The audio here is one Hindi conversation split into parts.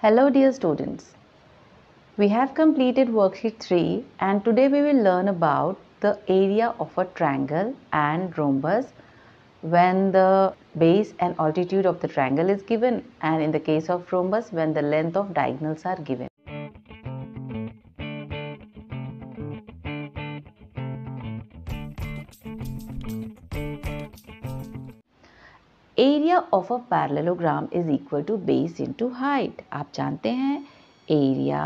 Hello dear students, we have completed worksheet 3 and today we will learn about the area of a triangle and rhombus when the base and altitude of the triangle is given, and in the case of rhombus when the length of diagonals are given. Area of a parallelogram is equal to base into height. आप जानते हैं area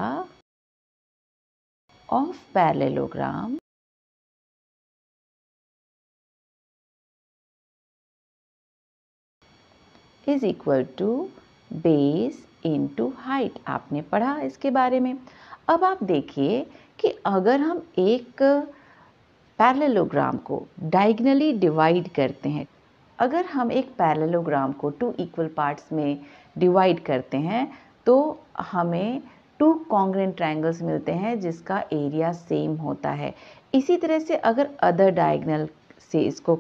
of parallelogram is equal to base into height. आपने पढ़ा इसके बारे में. अब आप देखिए कि अगर हम एक पैरेललोग्राम को डायगोनली डिवाइड करते हैं, अगर हम एक पैरेललोग्राम को 2 इक्वल पार्ट्स में डिवाइड करते हैं तो हमें 2 कॉन्ग्रुएंट ट्रायंगल्स मिलते हैं जिसका एरिया सेम होता है. इसी तरह से अगर अदर डायगोनल से इसको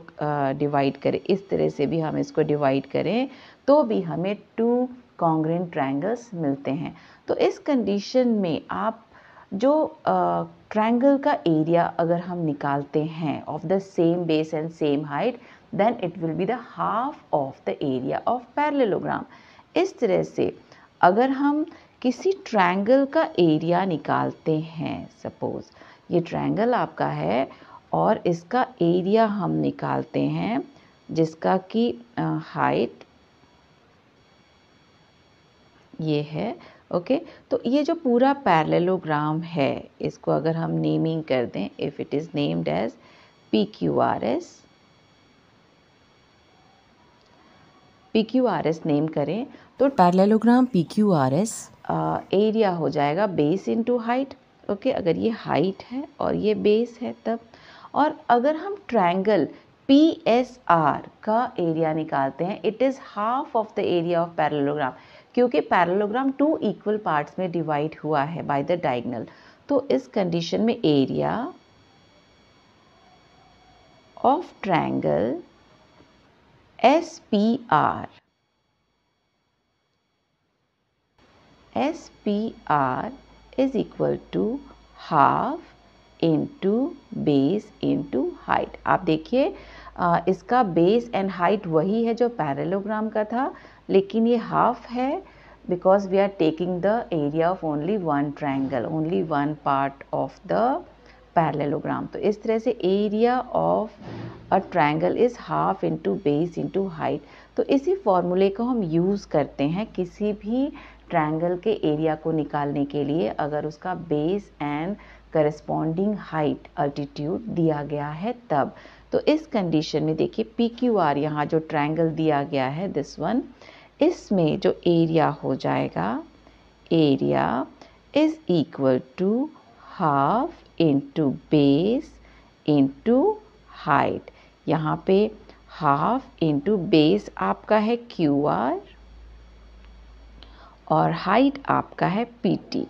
डिवाइड करें, इस तरह से भी हम इसको डिवाइड करें तो भी हमें 2 कॉन्ग्रुएंट ट्रायंगल्स मिलते हैं. तो इस कंडीशन में आप जो ट्रायंगल का एरिया अगर हम निकालते हैं of the same base and same height, then it will be the half of the area of parallelogram. इस तरह से अगर हम किसी ट्रायंगल का एरिया निकालते हैं, सपोज ये ट्रायंगल आपका है और इसका एरिया हम निकालते हैं जिसका कि हाइट ये है. ओके, तो ये जो पूरा पैरेललोग्राम है इसको अगर हम नेमिंग कर दें, if it is named as PQRS name करें तो पैरेललोग्राम PQRS एरिया हो जाएगा बेस इंटू हाइट. ओके, अगर ये हाइट है और ये बेस है तब. और अगर हम ट्रायंगल PSR का एरिया निकालते हैं, it is half of the area of parallelogram, क्योंकि पैरेललोग्राम 2 इक्वल पार्ट्स में डिवाइड हुआ है बाय द डायगोनल. तो इस कंडीशन में area of triangle SPR is equal to half into base into height. आप देखिए इसका बेस एंड हाइट वही है जो पैरेललोग्राम का था, लेकिन ये हाफ है because we are taking the area of only one triangle, only one part of the parallelogram. तो इस तरह से area of a triangle is half into base into height. तो इसी फॉर्मूले को हम यूज़ करते हैं किसी भी ट्रायंगल के एरिया को निकालने के लिए अगर उसका base and corresponding height altitude दिया गया है तब. तो इस कंडीशन में देखिए PQR यहाँ जो ट्रायंगल दिया गया है दिस वन, इसमें जो एरिया हो जाएगा, area is equal to half into base into height. यहाँ पे हाफ इंटू बेस आपका है QR और हाइट आपका है PT.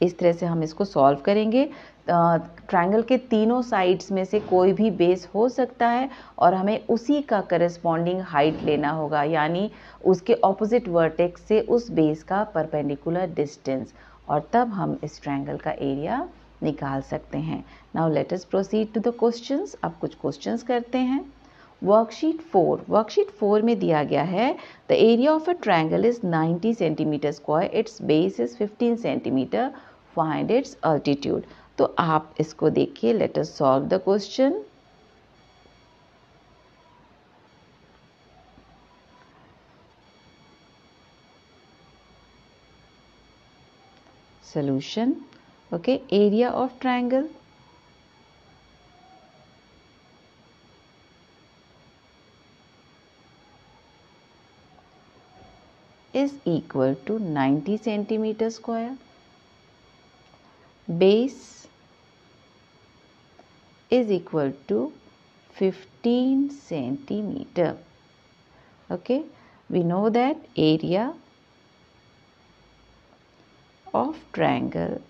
इस तरह से हम इसको सॉल्व करेंगे. ट्रायंगल के तीनों साइड्स में से कोई भी बेस हो सकता है और हमें उसी का करस्पॉन्डिंग हाइट लेना होगा, यानी उसके ऑपोजिट वर्टेक्स से उस बेस का परपेंडिकुलर डिस्टेंस, और तब हम इस ट्रायंगल का एरिया निकाल सकते हैं. Now let us proceed to the questions. अब कुछ क्वेश्चंस करते हैं. वर्कशीट 4 में दिया गया है the area of a triangle is 90 centimetre square, it's base is 15 centimetre, find its altitude. तो आप इसको देखिए. Late us solve the question. solution. Okay, area of triangle is equal to 90 centimeter square. Base is equal to 15 centimeter. Okay, we know that area of triangle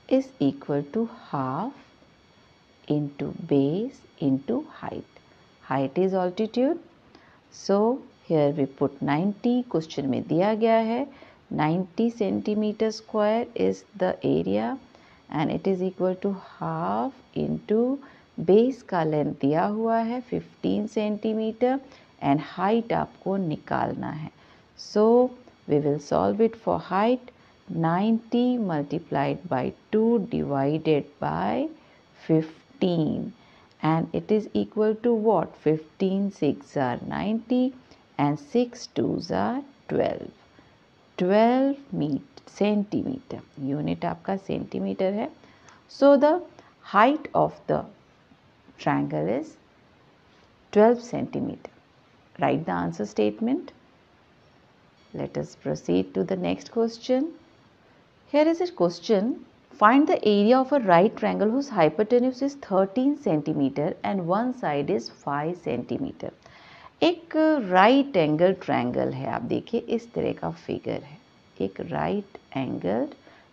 is equal to half into base into height. Height is altitude. So here we put 90. Question में दिया गया है 90 centimetre square is the area and it is equal to half into base का लेंथ दिया हुआ है 15 सेंटीमीटर एंड हाइट आपको निकालना है. So we will solve it for height. 90 multiplied by 2 divided by 15 and it is equal to what? 15 6 are 90 and 6 2s are 12 centimeter. Unit आपका सेंटीमीटर है. So the height of the triangle is 12 centimeter. Write the answer statement. Let us proceed to the next question. Here is a question. Find the area of a right triangle whose hypotenuse is 13 centimeter and one side is 5 centimeter. एक राइट एंगल ट्रायंगल है. आप देखिए इस तरह का फिगर है. एक राइट एंगल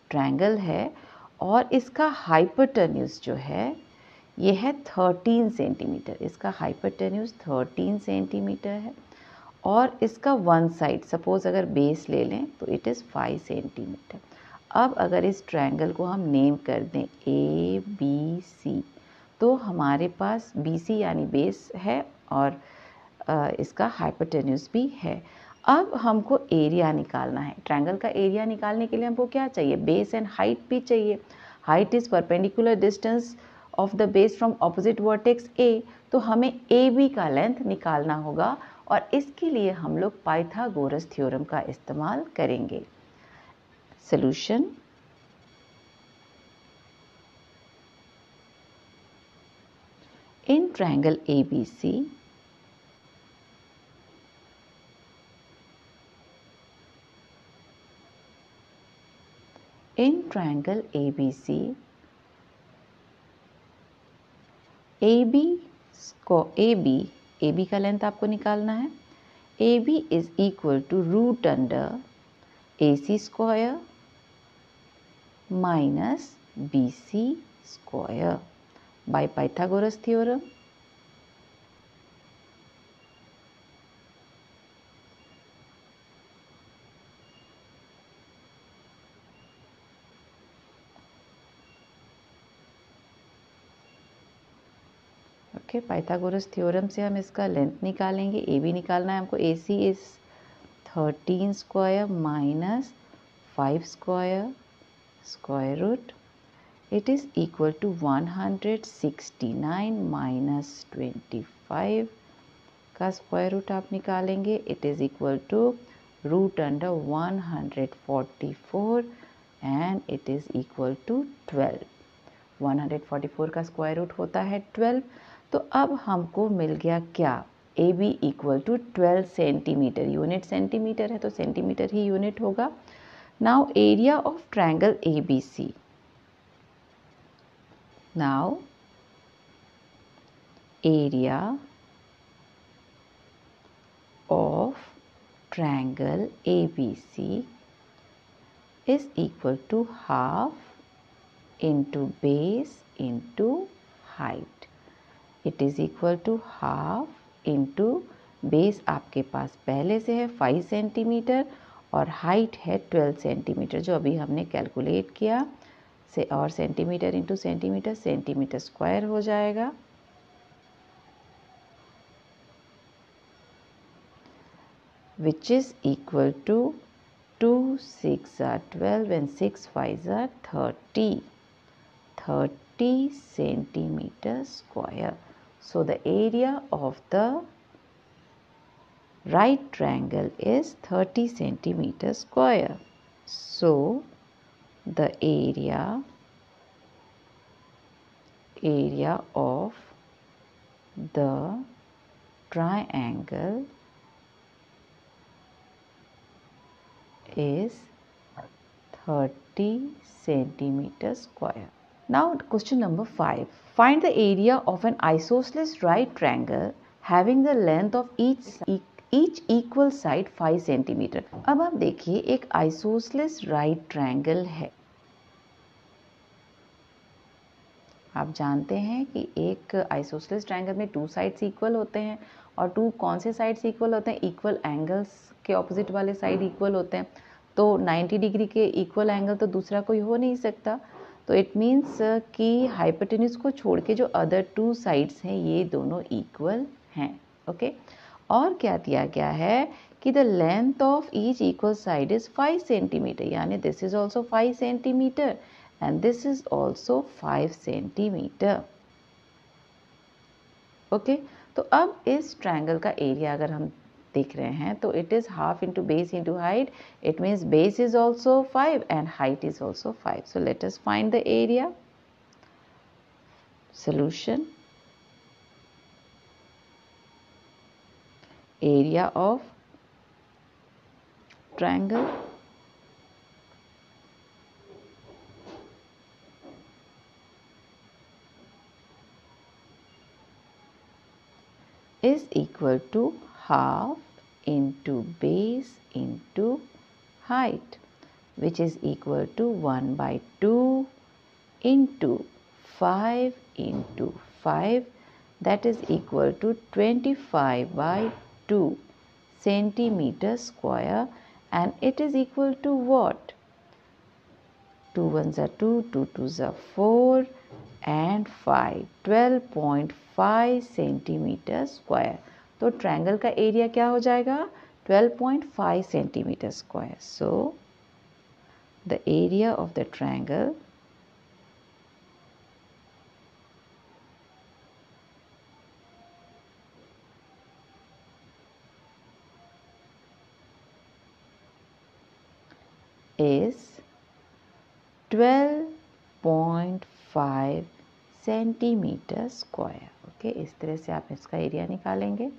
ट्रायंगल है और इसका हाइपोटेन्यूज जो है ये है 13 सेंटीमीटर. इसका हाइपोटेन्यूज 13 सेंटीमीटर है और इसका वन साइड सपोज अगर बेस ले लें तो इट इज़ 5 सेंटीमीटर. अब अगर इस ट्रायंगल को हम नेम कर दें ए बी सी तो हमारे पास बी सी यानी बेस है और इसका हाइपोटेन्यूज भी है. अब हमको एरिया निकालना है. ट्रायंगल का एरिया निकालने के लिए हमको क्या चाहिए? बेस एंड हाइट भी चाहिए. Height is perpendicular distance of the base from opposite vertex ए. तो हमें ए बी का लेंथ निकालना होगा और इसके लिए हम लोग पाइथागोरस थ्योरम का इस्तेमाल करेंगे. Solution. In triangle ABC, AB का लेंथ आपको निकालना है. AB is equal to root under AC square minus BC square by Pythagoras theorem. Okay, Pythagoras theorem से हम इसका लेंथ निकालेंगे. ए बी निकालना है हमको. AC is 13 square minus 5 square square root. It is equal to 169 minus 25 का स्क्वायर रूट आप निकालेंगे. It is equal to root under 144 and it is equal to 12. 144 का स्क्वायर रूट होता है 12. तो अब हमको मिल गया क्या? A B equal to 12 centimetre. Unit centimetre है तो सेंटीमीटर ही यूनिट होगा. Now area of triangle A B C. Now area of triangle ABC is equal to half into base into height. It is equal to half into base आपके पास पहले से है 5 सेंटीमीटर और हाइट है 12 सेंटीमीटर जो अभी हमने कैलकुलेट किया से और centimetre into centimetre centimetre square हो जाएगा. Which is equal to 2 6 are 12 and 6 5s are 30 centimeter square. So the area of the right triangle is 30 centimeter square. So the area of the triangle is 30 centimeter square. Now question number 5. Find the area of an isosceles right triangle having the length of each equal side 5 centimeter. अब आप देखिए एक आइसोसेलेस राइट ट्रायंगल है. आप जानते हैं कि एक आइसोसेलेस ट्रायंगल में 2 साइड्स इक्वल होते हैं और 2 कौन से साइड्स इक्वल होते हैं? इक्वल एंगल्स के ऑपोजिट वाले साइड इक्वल होते हैं। तो 90 डिग्री के इक्वल एंगल तो दूसरा कोई हो नहीं सकता। तो इट मीन्स कि हाइपोटेन्यूज को छोड़ के जो अदर 2 साइड्स हैं ये दोनों इक्वल हैं। ओके, और क्या दिया गया है कि the length of each equal side is 5 centimetre, यानी this is also 5 centimetre and this is also 5 centimetre. Okay, तो अब इस ट्रायंगल का एरिया अगर हम देख रहे हैं तो it is half into base into height. It means base is also 5 and height is also 5। So let us find the area. Solution, area of triangle is equal to half into base into height, which is equal to 1 by 2 into 5 into 5, that is equal to 25 by 2 centimeter square, and it is equal to what? 2 ones are 2, 2 twos are 4 and 5, 12.5 centimetre square. तो ट्रायंगल का एरिया क्या हो जाएगा? 12.5 centimetre square. So the area of the triangle is 12.5 centimetre square. Okay, इस तरह से आप इसका एरिया निकालेंगे।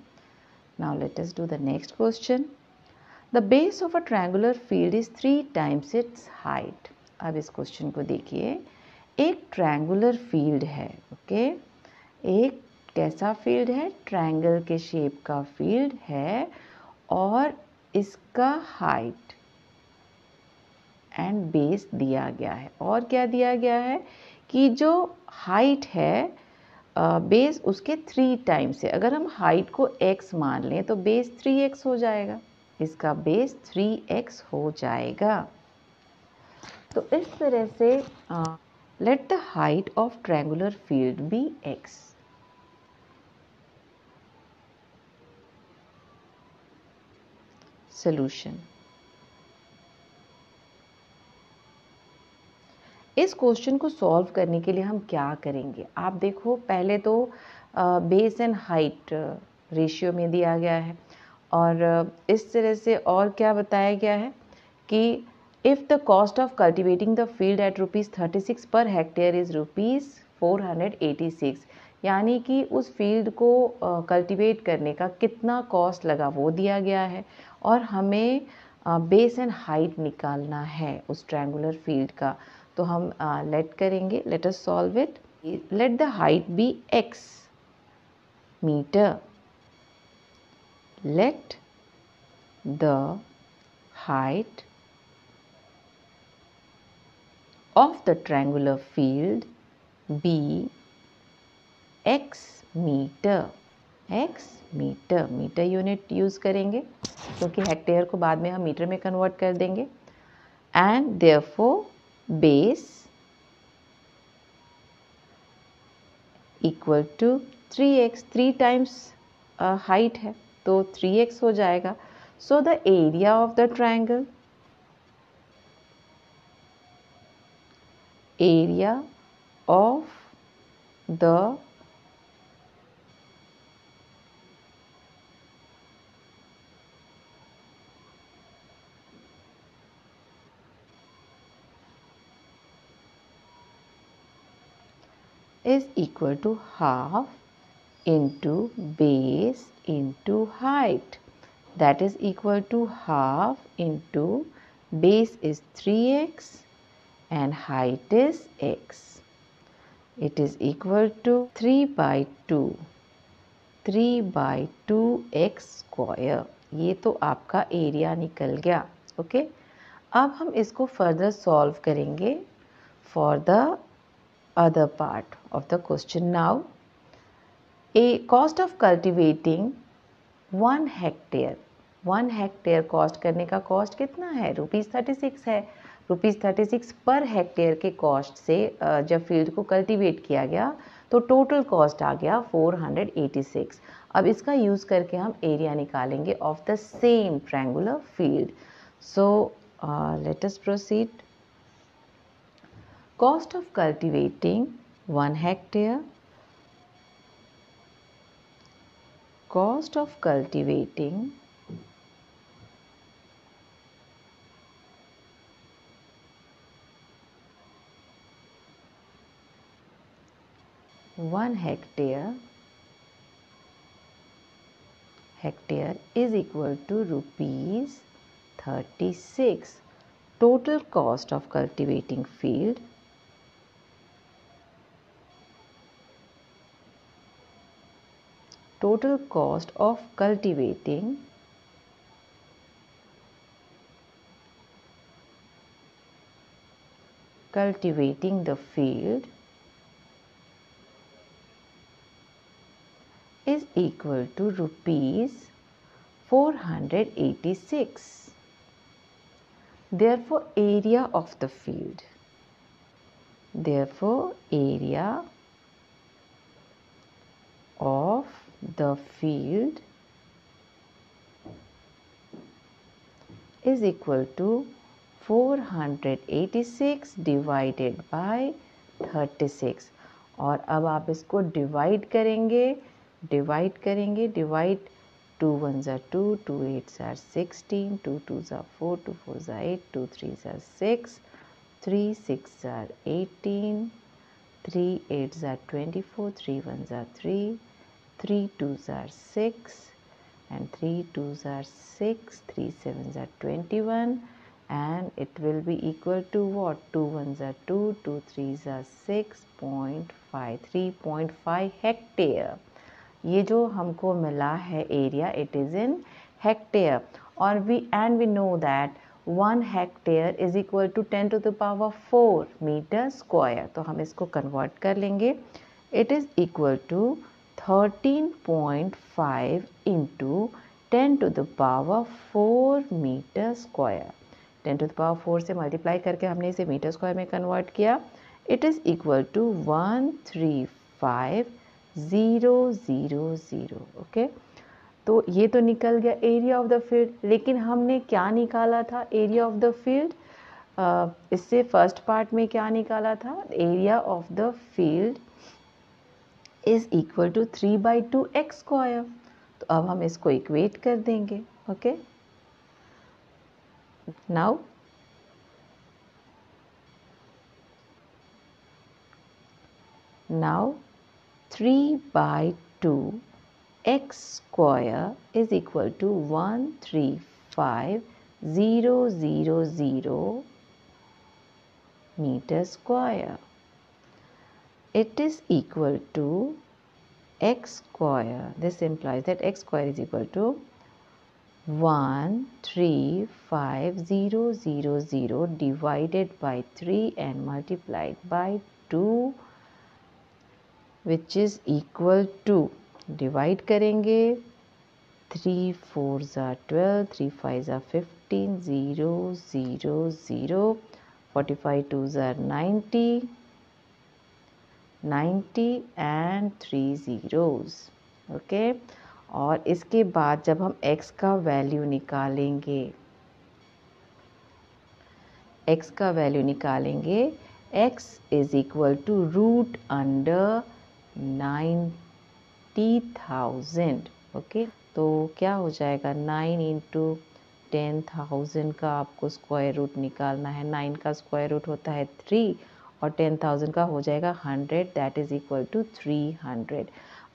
Now let us do the next question. The base of a triangular field is 3 times it's height. अब इस क्वेश्चन को देखिए, एक ट्रायंगुलर फील्ड है। ओके, एक कैसा फील्ड है? ट्रायंगल के शेप का फील्ड है और इसका हाइट एंड बेस दिया गया है। और क्या दिया गया है कि जो हाइट है बेस उसके 3 टाइम्स है। अगर हम हाइट को x मान लें तो बेस 3x हो जाएगा, इसका बेस 3x हो जाएगा। तो इस तरह से let the height of triangular field be x। Solution, इस क्वेश्चन को सॉल्व करने के लिए हम क्या करेंगे? आप देखो, पहले तो बेस एंड हाइट रेशियो में दिया गया है और इस तरह से और क्या बताया गया है कि if the cost of cultivating the field at ₹36 per hectare is ₹486, यानी कि उस फील्ड को कल्टिवेट करने का कितना कॉस्ट लगा वो दिया गया है और हमें बेस एंड हाइट निकालना है उस ट्रायंगुलर फील्ड का। तो हम लेट करेंगे, let us solve it. Let the height be x metre. Let the height of the triangular field be x metre. x metre, metre unit use करेंगे क्योंकि हेक्टेयर को बाद में हम मीटर में कन्वर्ट कर देंगे। And therefore base equal to 3x, 3 times height है तो 3x हो जाएगा। So the area of the triangle, area of the is equal to half into base into height, that is equal to half into base is 3x and height is x. It is equal to 3 by 2 x square। ये तो आपका एरिया निकल गया। ओके, अब हम इसको फर्दर सॉल्व करेंगे for the other part. of the question. Now, a cost of cultivating 1 hectare, 1 hectare cost करने का कॉस्ट कितना है? ₹36 है। ₹36 पर हेक्टेयर के कॉस्ट से जब फील्ड को कल्टीवेट किया गया तो टोटल कॉस्ट आ गया 486। अब इसका यूज़ करके हम एरिया निकालेंगे of the same triangular field. So let us proceed. Cost of cultivating 1 hectare, cost of cultivating 1 hectare is equal to ₹36. Total cost of cultivating field total cost of cultivating the field is equal to ₹486. Therefore, area of the field is equal to 486 divided by 36। और अब आप इसको डिवाइड करेंगे, divide 2 1s are 2, 2 8s are 16, 2 2s are 4, 2 4s are 8, 2 3s are 6, 3 6s are 18, 3 8s are 24, 3 1s are 3, 3 2s are 6, and 3 2s are 6, 3 7s are 21, and it will be equal to what? 2 1s are 2, 2 3s are 6.5, 3.5 hectare. ये जो हमको मिला है area, it is in hectare. और we know that 1 hectare is equal to 10 to the power 4 metre square. तो हम इसको कन्वर्ट कर लेंगे। It is equal to 13.5 into 10 to the power 4 metre square. 10 to the power 4 से मल्टीप्लाई करके हमने इसे मीटर स्क्वायर में कन्वर्ट किया। It is equal to 135,000। Okay, तो ये तो निकल गया एरिया ऑफ द फील्ड। लेकिन हमने क्या निकाला था एरिया ऑफ द फील्ड? इससे फर्स्ट पार्ट में क्या निकाला था? Area of the field is equal to 3/2x square. तो अब हम इसको इक्वेट कर देंगे। Okay, now Now 3/2x square is equal to 135,000 meter square. It is equal to x square. This implies that x square is equal to 135,000 divided by 3 and multiplied by 2, which is equal to, divide करेंगे, 3 4s are 12, 3 5s are 15, 0 0 0, 45 2s are 90 and 3 zeros। Okay, और इसके बाद जब हम x का वैल्यू निकालेंगे, x is equal to √90,000। Okay, तो क्या हो जाएगा? 9 into 10,000 का आपको स्क्वायर रूट निकालना है। 9 का स्क्वायर रूट होता है 3 और 10,000 का हो जाएगा 100, दैट इज इक्वल टू 300।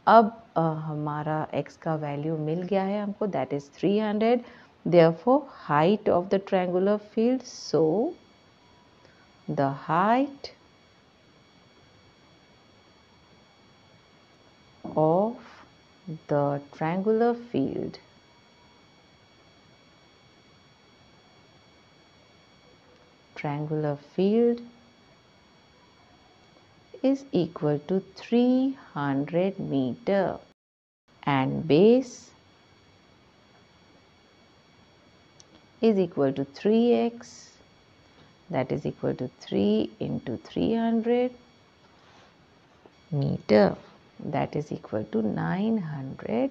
अब हमारा x का वैल्यू मिल गया है हमको, that is 300। Therefore height of the triangular field, so the height of the triangular field is equal to 300 meter and base is equal to 3x, that is equal to 3 into 300 meter, that is equal to 900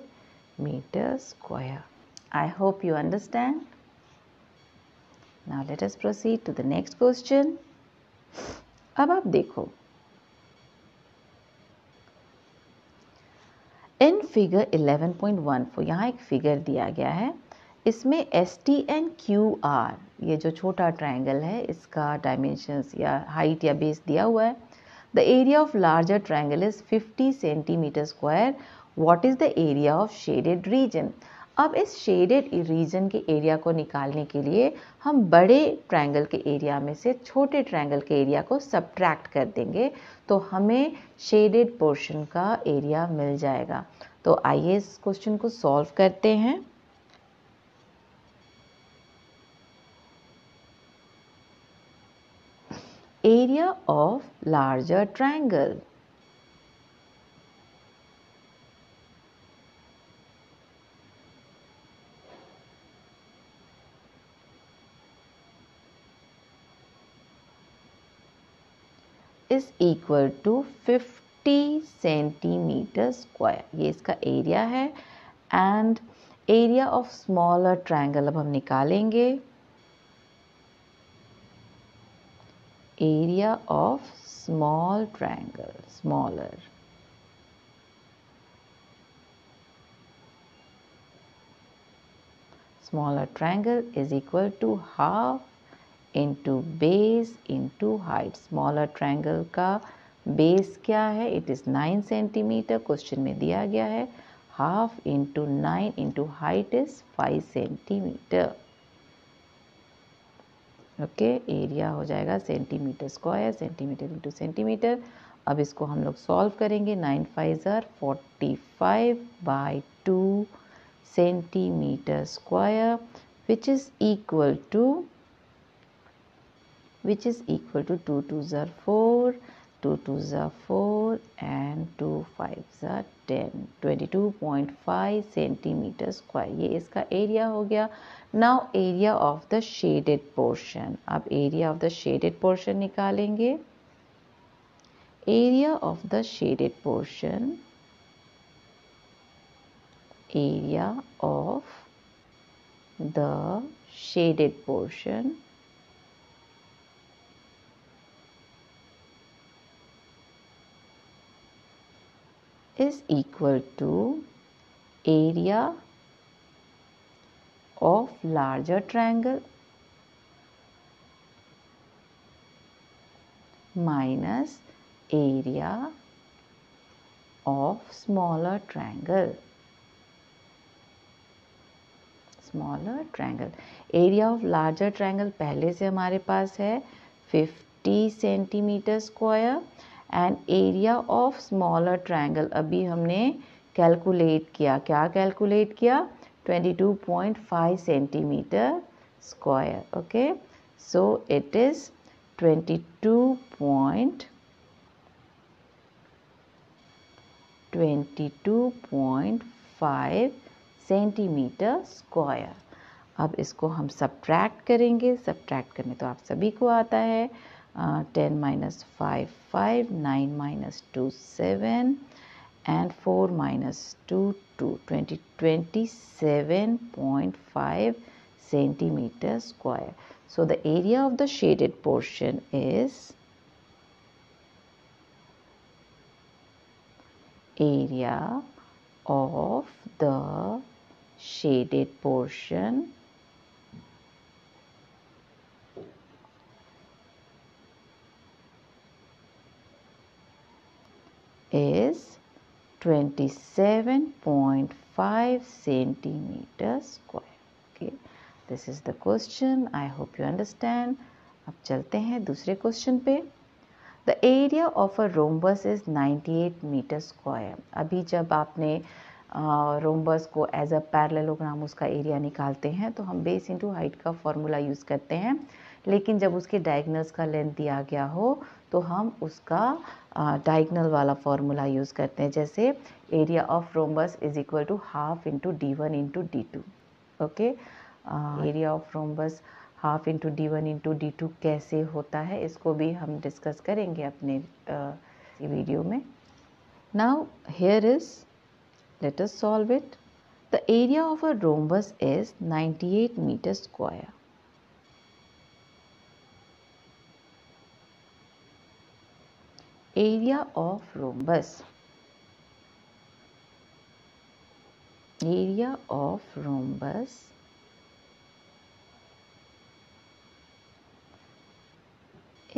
meter square. I hope you understand. Now let us proceed to the next question. अब आप देखो, इन फिगर 11.14 यहाँ एक फिगर दिया गया है, इसमें S T and Q R, ये जो छोटा ट्रायंगल है इसका डायमेंशंस या हाइट या बेस दिया हुआ है. The area of larger triangle is 50 centimetre square. What is the area of shaded region. अब इस शेडेड रीजन के एरिया को निकालने के लिए हम बड़े ट्रायंगल के एरिया में से छोटे ट्रायंगल के एरिया को सब्ट्रैक्ट कर देंगे तो हमें शेडेड पोर्शन का एरिया मिल जाएगा. तो आइए इस क्वेश्चन को सॉल्व करते हैं. Area of larger triangle, is equal to 50 centimetre square. ये इसका एरिया है. And area of smaller triangle अब हम निकालेंगे. Area of small triangle, smaller, smaller triangle is equal to half into base into height. smaller triangle का base क्या है? It is 9 सेंटीमीटर, क्वेश्चन में दिया गया है. half into 9 into height is 5 centimetre. Okay, area हो जाएगा centimetre square, centimetre into centimetre. अब इसको हम लोग सॉल्व करेंगे. 9 5 are 45 by 2 centimeter square, which is equal to 2 2s are 4, 2 2s are 4 and 2 5s are 10, 22.5 centimeter square. ये इसका एरिया हो गया. Now area of the shaded portion. अब area of the shaded portion निकालेंगे. Area of the shaded portion, area of the shaded portion is equal to area of larger triangle minus area of smaller triangle. Smaller triangle, area of larger triangle पहले से हमारे पास है 50 centimetre square and area of smaller triangle अभी हमने कैलकुलेट किया. क्या कैलकुलेट किया? 22.5 centimetre square. Okay, so it is 22.5 centimetre square. अब इसको हम सब्ट्रैक्ट करेंगे. सब्ट्रैक्ट करने तो आप सभी को आता है. 10 minus 5 5, 9 minus 2 7 and 4 minus 2 2, 27.5 centimeter square. So the area of the shaded portion is area of the shaded portion is 27.5 centimeter square. Okay, this is the question. I hope you understand. अब चलते हैं दूसरे क्वेश्चन पे. The area of a rhombus is 98 meter square. अभी जब आपने रोम्बस को एज अ पैरेललोग्राम उसका एरिया निकालते हैं तो हम बेस इंटू हाइट का फॉर्मूला यूज़ करते हैं. लेकिन जब उसके डायगनल्स का लेंथ दिया गया हो तो हम उसका डायगनल वाला फॉर्मूला यूज़ करते हैं, जैसे area of rhombus is equal to half into D1 into D2। Okay, area of rhombus half into D1 into D2 कैसे होता है इसको भी हम डिस्कस करेंगे अपने वीडियो में। Now here is, let us solve it. The area of a rhombus is 98 meters square. Area of rhombus. Area of rhombus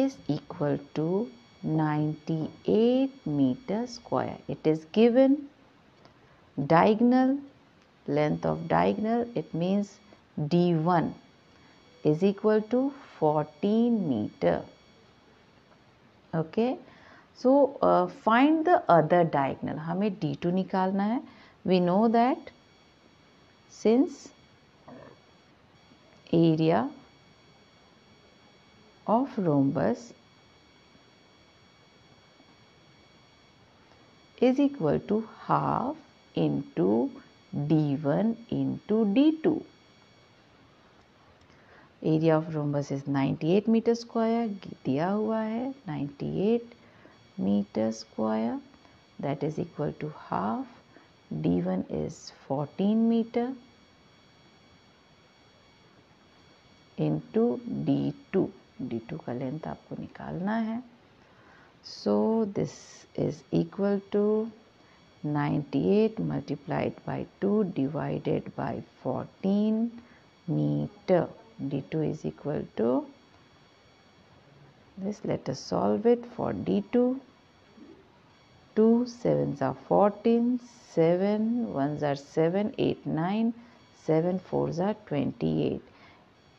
is equal to 98 meters square. It is given diagonal, length of diagonal, it means D1 is equal to 14 meter. Okay, so find the other diagonal. हमें D2 निकालना है. We know that since area of rhombus is equal to half into D1 into D2. Area of rhombus is 98 metre square दिया हुआ है, 98 metre square, that is equal to half, D1 is 14 metre into D2 का लेंथ आपको निकालना है। So this is equal to 98 multiplied by 2 divided by 14 meter. D2 is equal to this. Let us solve it for D2. 2 7s are 14, 7 1s are 7, 8 9, 7 4s are 28.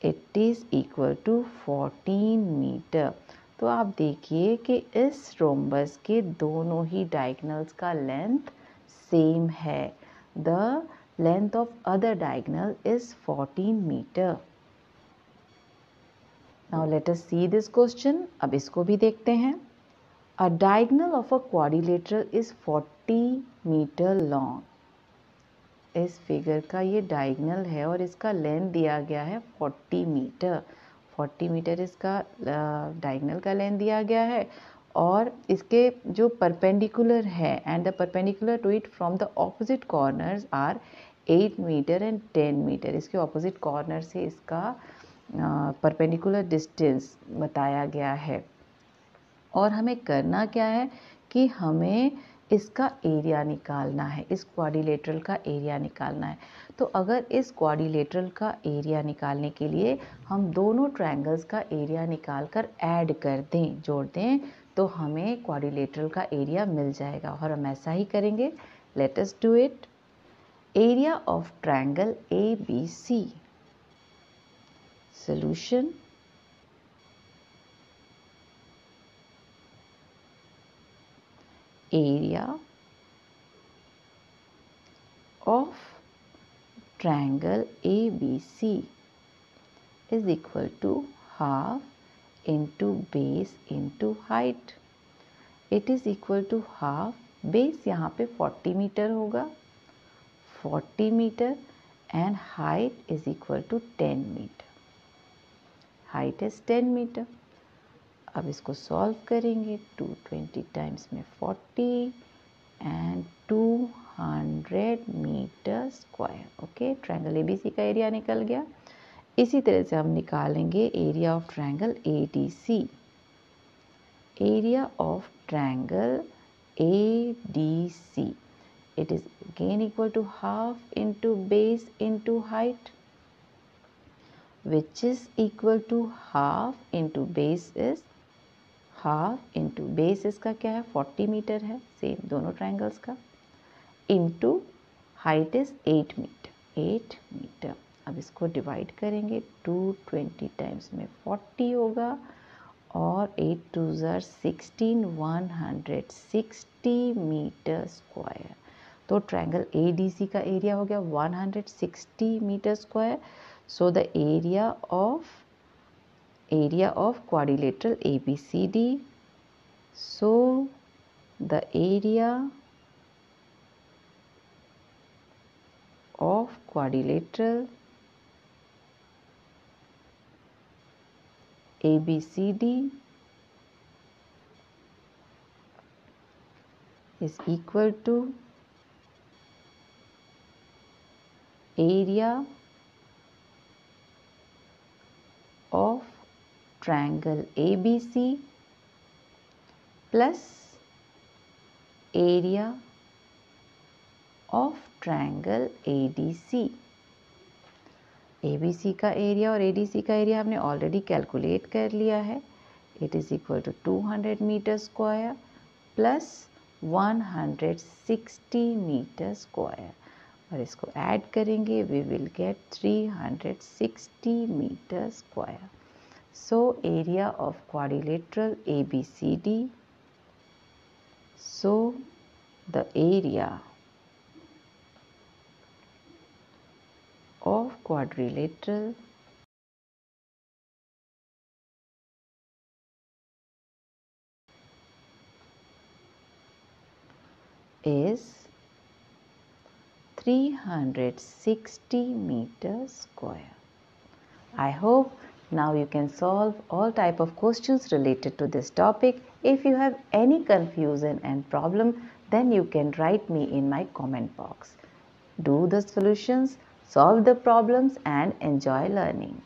It is equal to 14 meter. तो आप देखिए कि इस रोम्बस के दोनों ही डायगनल्स का लेंथ सेम है. The length of other diagonal is 14 meter. Now let us see this question. अब इसको भी देखते हैं. A diagonal of a quadrilateral is 40 meter long. इस फिगर का ये डायगनल है और इसका लेंथ दिया गया है 40 मीटर. 40 मीटर इसका डायगनल का लेंथ दिया गया है और इसके जो परपेंडिकुलर है and the perpendicular to it from the opposite corners are 8 metre and 10 metre. इसके ऑपोजिट कॉर्नर से इसका परपेंडिकुलर डिस्टेंस बताया गया है और हमें करना क्या है कि हमें इसका एरिया निकालना है, इस क्वाड्रिलेटरल का एरिया निकालना है. तो अगर इस क्वाड्रिलेटरल का एरिया निकालने के लिए हम दोनों ट्रायंगल्स का एरिया निकाल कर ऐड कर दें, जोड़ दें, तो हमें क्वाड्रिलेटरल का एरिया मिल जाएगा और हम ऐसा ही करेंगे. Let us do it. Area of triangle ABC. Solution. Area of triangle ABC is equal to half into base into height. It is equal to half. Base यहाँ पे 40 मीटर होगा, 40 metre and height is equal to 10 metre. Height is 10 metre. अब इसको सॉल्व करेंगे. 220 टाइम्स में 40 and 200 metre square. Okay, triangle ABC का एरिया निकल गया. इसी तरह से हम निकालेंगे area of triangle ADC. Area of triangle ADC, it is again equal to half into base into height, which is equal to half into base is half into base इसका क्या है 40 मीटर है, सेम दोनों ट्रायंगल्स का, into height is 8 metre, 8 metre. अब इसको डिवाइड करेंगे. 220 टाइम्स में 40 होगा और 8 2s are 16, 160 मीटर स्क्वायर. तो ट्रायंगल ADC का एरिया हो गया 160 metre square. So the area of area of quadrilateral ABCD. So the area of quadrilateral ABCD is equal to area of triangle ABC plus area of triangle ADC. ABC का एरिया और ADC का एरिया हमने ऑलरेडी कैलकुलेट कर लिया है. It is equal to 200 metre square plus 160 metre square और इसको ऐड करेंगे we will get 360 metre square. So area of quadrilateral ABCD. So the area of quadrilateral is 360 meters square. I hope now you can solve all type of questions related to this topic. If you have any confusion and problem, then you can write me in my comment box. Do the solutions, solve the problems and enjoy learning.